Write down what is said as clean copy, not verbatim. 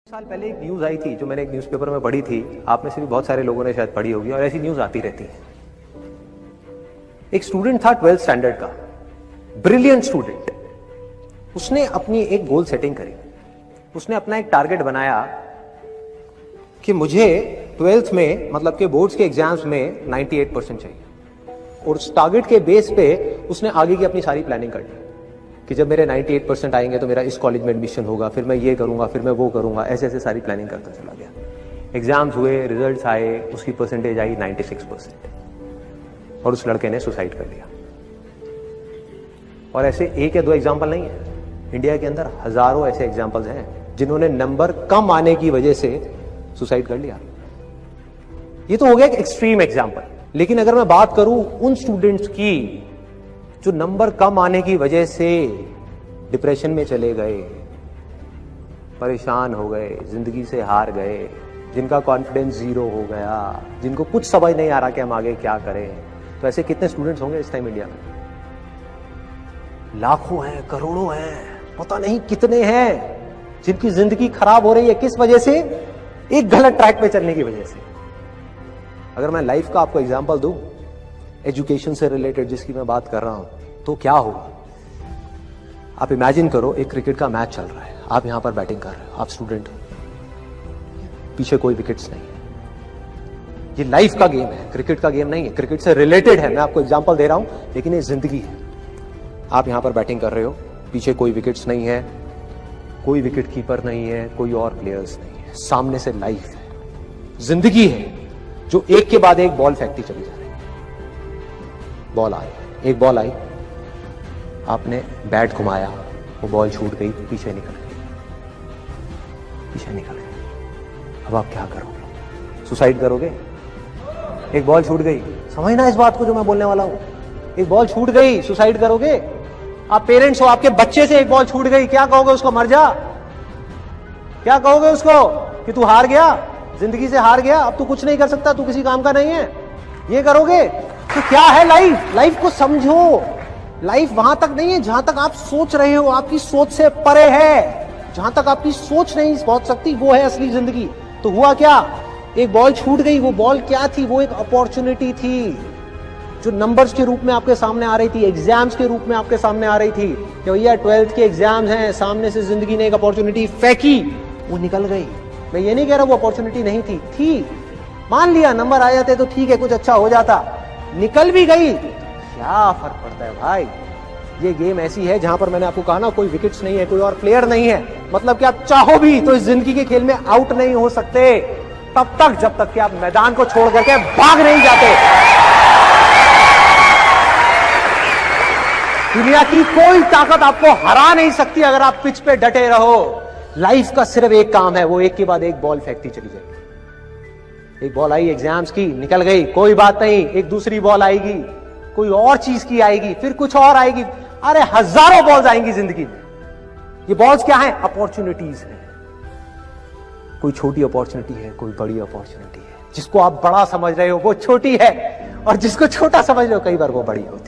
साल पहले एक न्यूज़ आई थी जो मैंने एक न्यूज़पेपर में पढ़ी थी, आप में से भी बहुत सारे लोगों ने शायद पढ़ी होगी और ऐसी न्यूज़ आती रहती है। एक स्टूडेंट था 12th स्टैंडर्ड का, ब्रिलियंट स्टूडेंट। उसने अपनी एक गोल सेटिंग करी, उसने अपना एक टारगेट बनाया कि मुझे 12th में मतलब के बोर्ड्स के एग्जाम्स में 98% चाहिए, और उस टारगेट के बेस पे उसने आगे की अपनी सारी प्लानिंग कर ली कि जब मेरे 98% आएंगे तो मेरा इस कॉलेज में एडमिशन होगा, फिर मैं ये करूंगा, फिर मैं वो करूंगा, ऐसे ऐसे सारी प्लानिंग करता चला गया। एग्जाम्स हुए, रिजल्ट्स आए, उसकी परसेंटेज आई 96% और उस लड़के ने सुसाइड कर लिया। और ऐसे एक या दो एग्जाम्पल नहीं है, इंडिया के अंदर हजारों ऐसे एग्जाम्पल्स हैं जिन्होंने नंबर कम आने की वजह से सुसाइड कर लिया। ये तो हो गया एक एक्सट्रीम एग्जाम्पल, लेकिन अगर मैं बात करूं उन स्टूडेंट्स की जो नंबर कम आने की वजह से डिप्रेशन में चले गए, परेशान हो गए, जिंदगी से हार गए, जिनका कॉन्फिडेंस जीरो हो गया, जिनको कुछ समझ नहीं आ रहा कि हम आगे क्या करें, तो ऐसे कितने स्टूडेंट्स होंगे इस टाइम इंडिया में? लाखों हैं, करोड़ों हैं, पता नहीं कितने हैं जिनकी जिंदगी खराब हो रही है। किस वजह से? एक गलत ट्रैक पे चलने की वजह से। अगर मैं लाइफ का आपको एग्जांपल दूं, एजुकेशन से रिलेटेड जिसकी मैं बात कर रहा हूं, तो क्या होगा? आप इमेजिन करो, एक क्रिकेट का मैच चल रहा है, आप यहां पर बैटिंग कर रहे हो, आप स्टूडेंट हो, पीछे कोई विकेट्स नहीं है। ये लाइफ का गेम है, क्रिकेट का गेम नहीं है, क्रिकेट से रिलेटेड है, मैं आपको एग्जांपल दे रहा हूं, लेकिन ये जिंदगी है। आप यहां पर बैटिंग कर रहे हो, पीछे कोई विकेट्स नहीं है, कोई विकेट कीपर नहीं है, कोई और प्लेयर्स नहीं है, सामने से लाइफ है, जिंदगी है जो एक के बाद एक बॉल फेंकती चली जा रही है। बॉल आई, एक बॉल आई, आपने बैट घुमाया, वो बॉल छूट गई, पीछे निकल गई, पीछे निकल गई। अब आप क्या करोगे? सुसाइड करोगे? एक बॉल छूट गई, समझना इस बात को जो मैं बोलने वाला हूं। एक बॉल छूट गई, सुसाइड करोगे? आप पेरेंट्स हो, आपके बच्चे से एक बॉल छूट गई, क्या कहोगे उसको? मर जा? क्या कहोगे उसको कि तू हार गया, जिंदगी से हार गया, अब तू कुछ नहीं कर सकता, तू किसी काम का नहीं है? ये करोगे? तो क्या है लाइफ? लाइफ को समझो। लाइफ वहां तक नहीं है जहां तक आप सोच रहे हो, आपकी सोच से परे है। जहां तक आपकी सोच नहीं पहुंच सकती, वो है असली जिंदगी। तो हुआ क्या? एक बॉल छूट गई। वो बॉल क्या थी? वो एक अपॉर्चुनिटी थी जो नंबर्स के रूप में आपके सामने आ रही थी, एग्जाम्स के रूप में आपके सामने आ रही थी कि भैया 12th के एग्जाम्स हैं, सामने से जिंदगी ने एक अपॉर्चुनिटी फेंकी, वो निकल गई। मैं ये नहीं कह रहा वो अपॉर्चुनिटी नहीं थी, मान लिया नंबर आ जाते तो ठीक है, कुछ अच्छा हो जाता, निकल भी गई, क्या फर्क पड़ता है भाई? ये गेम ऐसी है जहां पर मैंने आपको कहा ना, कोई विकेट्स नहीं है, कोई और प्लेयर नहीं है, मतलब कि आप चाहो भी तो इस जिंदगी के खेल में आउट नहीं हो सकते तब तक जब तक कि आप मैदान को छोड़ करके भाग नहीं जाते। दुनिया की कोई ताकत आपको हरा नहीं सकती अगर आप पिच पे डटे रहो। लाइफ का सिर्फ एक काम है, वो एक के बाद एक बॉल फेंकती चली जाएगी। एक बॉल आई एग्जाम्स की, निकल गई, कोई बात नहीं, एक दूसरी बॉल आएगी, कोई और चीज की आएगी, फिर कुछ और आएगी, अरे हजारों बॉल्स आएंगी जिंदगी में। ये बॉल्स क्या है? अपॉर्चुनिटीज है। कोई छोटी अपॉर्चुनिटी है, कोई बड़ी अपॉर्चुनिटी है। जिसको आप बड़ा समझ रहे हो वो छोटी है, और जिसको छोटा समझ रहे हो कई बार वो बड़ी होती है।